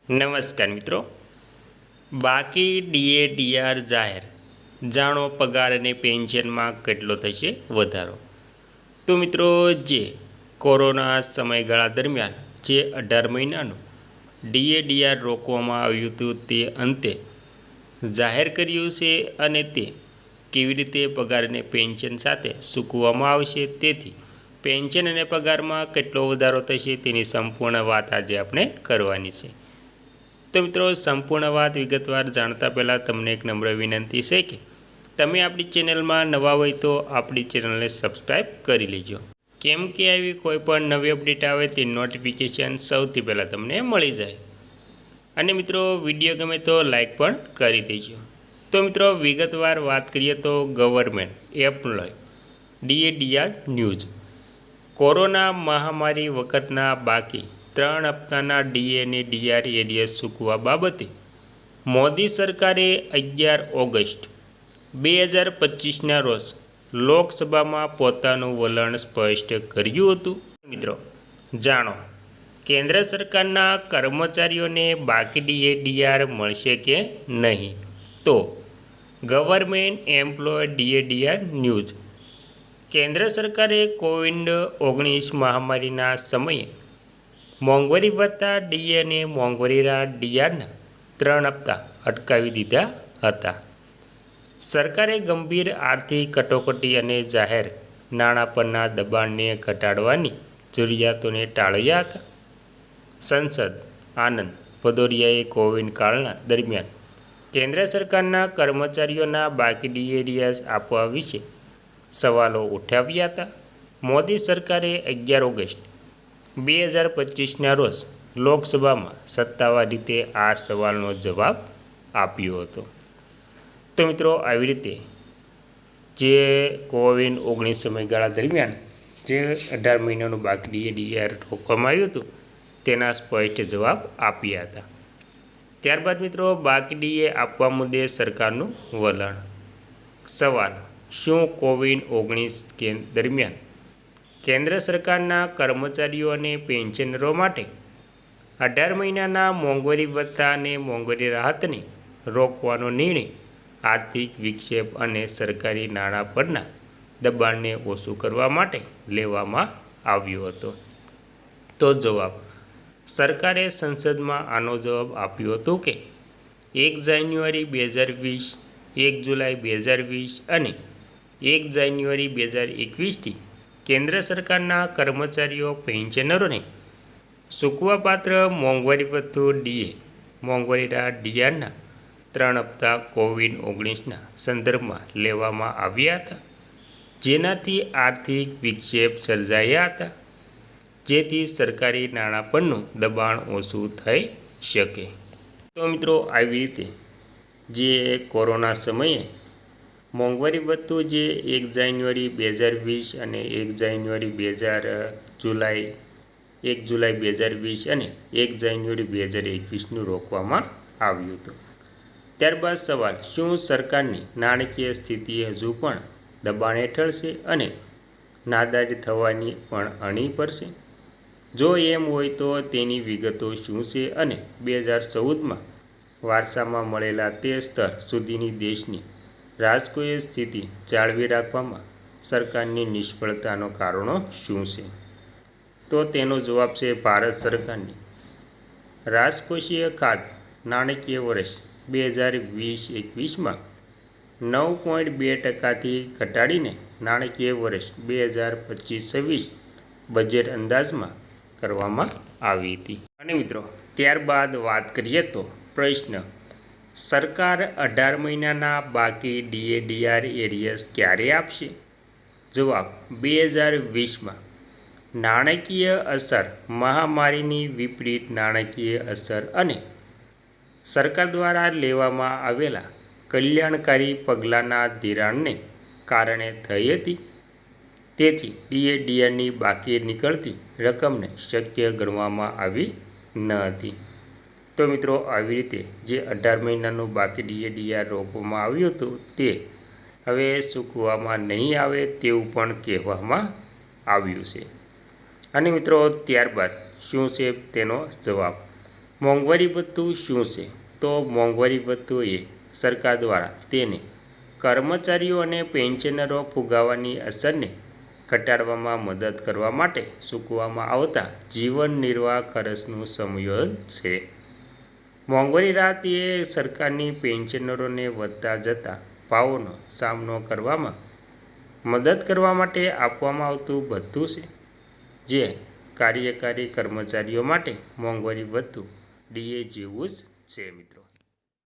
નમસ્કાર મિત્રો, બાકી ડીએડીઆર જાહેર, જાણો પગાર અને પેન્શનમાં કેટલો થશે વધારો। તો મિત્રો, જે કોરોના સમયગાળા દરમિયાન જે 18 મહિનાનું ડીએડીઆર રોકવામાં આવ્યું હતું તે અંતે જાહેર કર્યું છે અને તે કેવી રીતે પગાર અને પેન્શન સાથે ચૂકવવામાં આવશે, તેથી પેન્શન અને પગારમાં કેટલો વધારો થશે તેની સંપૂર્ણ વાત આજે આપણે કરવાની છે। તો મિત્રો, સંપૂર્ણ વાત વિગતવાર જાણતા પહેલાં તમને એક નમ્ર વિનંતી છે કે તમે આપણી ચેનલમાં નવા હોય તો આપણી ચેનલને સબસ્ક્રાઈબ કરી લેજો, કેમ કે આવી કોઈ પણ નવી અપડેટ આવે તે નોટિફિકેશન સૌથી પહેલાં તમને મળી જાય। અને મિત્રો, વિડીયો ગમે તો લાઈક પણ કરી દેજો। તો મિત્રો, વિગતવાર વાત કરીએ તો ગવર્મેન્ટ એમ્પ્લોય ડીએડીઆર ન્યૂઝ, કોરોના મહામારી વખતના બાકી 3 હપ્તાના ડીએ અને ડીઆર એરિયસ ચૂકવવા બાબતે મોદી સરકારે 11 ઓગસ્ટ 2025ના રોજ લોકસભામાં પોતાનું વલણ સ્પષ્ટ કર્યું હતું। મિત્રો જાણો, કેન્દ્ર સરકારના કર્મચારીઓને બાકી ડીએડીઆર મળશે કે નહીં? તો ગવર્મેન્ટ એમ્પ્લોય ડીએડીઆર ન્યૂઝ, કેન્દ્ર સરકારે કોવિડ-19 મહામારીના સમયે મોંઘવારી ભથ્થા ડીએ અને મોંઘવારીના ડીઆરના 3 હપ્તા અટકાવી દીધા હતા। સરકારે ગંભીર આર્થિક કટોકટી અને જાહેર નાણાં પરના દબાણને ઘટાડવાની જરૂરિયાતોને ટાળ્યા હતા। સાંસદ આનંદ ભદૌરિયાએ કોવિડ કાળના દરમિયાન કેન્દ્ર સરકારના કર્મચારીઓના બાકી ડીએડીએસ આપવા વિશે સવાલો ઉઠાવ્યા હતા। મોદી સરકારે 11 ઓગસ્ટ 2025ના રોજ લોકસભામાં સત્તાવાર રીતે આ સવાલનો જવાબ આપ્યો હતો। તો મિત્રો, આવી રીતે જે કોવિડ-19 સમયગાળા દરમિયાન જે 18 મહિનાનું બાકી ડીએડીઆર રોકવામાં આવ્યું હતું તેના સ્પષ્ટ જવાબ આપ્યા હતા। ત્યારબાદ મિત્રો, બાકી ડીએ આપવા મુદ્દે સરકારનું વલણ। સવાલ: શું કોવિડ-19 દરમિયાન કેન્દ્ર સરકારના કર્મચારીઓ અને પેન્શનરો માટે 18 મહિનાના મોંઘવારી ભથ્થા અને મોંઘવારી રાહતને રોકવાનો નિર્ણય આર્થિક વિક્ષેપ અને સરકારી નાણાં પરના દબાણને ઓછું કરવા માટે લેવામાં આવ્યો હતો? તો જવાબ: સરકારે સંસદમાં આનો જવાબ આપ્યો હતો કે 1 જાન્યુઆરી 2020, 1 જુલાઈ 2020 અને 1 જાન્યુઆરી 2021થી કેન્દ્ર સરકારના કર્મચારીઓ પેન્શનરોને ચૂકવવાપાત્ર મોંઘવારી ભથ્થું ડીએ, મોંઘવારીના ડીઆરના 3 હપ્તા કોવિડ-19ના સંદર્ભમાં લેવામાં આવ્યા હતા, જેનાથી આર્થિક વિક્ષેપ સર્જાયા હતા, જેથી સરકારી નાણાં પરનું દબાણ ઓછું થઈ શકે। તો મિત્રો, આવી રીતે જે કોરોના સમયે મોંઘવારી ભથ્થું જે 1 જાન્યુઆરી 2020 અને 1 જાન્યુઆરી 1 જુલાઈ 2020 અને 1 જાન્યુઆરી 2021નું રોકવામાં આવ્યું હતું। ત્યારબાદ સવાલ: શું સરકારની નાણાકીય સ્થિતિ હજુ પણ દબાણ હેઠળ છે અને નાદારી થવાની પણ અણી પડશે? જો એમ હોય તો તેની વિગતો શું છે અને 2014માં વારસામાં મળેલા તે સ્તર સુધીની દેશની રાજકોષીય સ્થિતિ જાળવી રાખવામાં સરકારની નિષ્ફળતાના કારણો શું છે? તો તેનો જવાબ છે ભારત સરકારની રાજકોષીય ખાધ નાણાકીય વર્ષ 2020-21માં 9.2%થી ઘટાડીને નાણાકીય વર્ષ 2025-26 બજેટ અંદાજમાં કરવામાં આવી હતી। અને મિત્રો, ત્યારબાદ વાત કરીએ તો પ્રશ્ન: સરકાર 18 મહિનાના બાકી ડીએડીઆર એરિયસ ક્યારે આપશે? જવાબ: 2020માં। નાણાકીય અસર: મહામારીની વિપરીત નાણાકીય અસર અને સરકાર દ્વારા લેવામાં આવેલા કલ્યાણકારી પગલાંના ધિરાણને કારણે થઈ હતી, તેથી ડીએડીઆરની બાકી નીકળતી રકમને શક્ય ગણવામાં આવી ન હતી। તો મિત્રો, આવી રીતે જે 18 મહિનાનું બાકી ડીએડીઆર રોકવામાં આવ્યું હતું તે હવે ચૂકવવામાં નહીં આવે તેવું પણ કહેવામાં આવ્યું છે। અને મિત્રો, ત્યારબાદ શું છે તેનો જવાબ? મોંઘવારી ભથ્થું શું છે? તો મોંઘવારી ભથ્થું એ સરકાર દ્વારા તેને કર્મચારીઓ અને પેન્શનરો ફુગાવાની અસરને ઘટાડવામાં મદદ કરવા માટે ચૂકવવામાં આવતા જીવન નિર્વાહ ખર્ચનું સમયોજન છે. મોંઘવારી રાહત એ સરકારની પેન્શનરોને વધતા જતા ભાવોનો સામનો કરવામાં મદદ કરવા માટે આપવામાં આવતું ભથ્થું છે, જે કાર્યકારી કર્મચારીઓ માટે મોંઘવારી ભથ્થું ડીએ જેવું જ છે મિત્રો.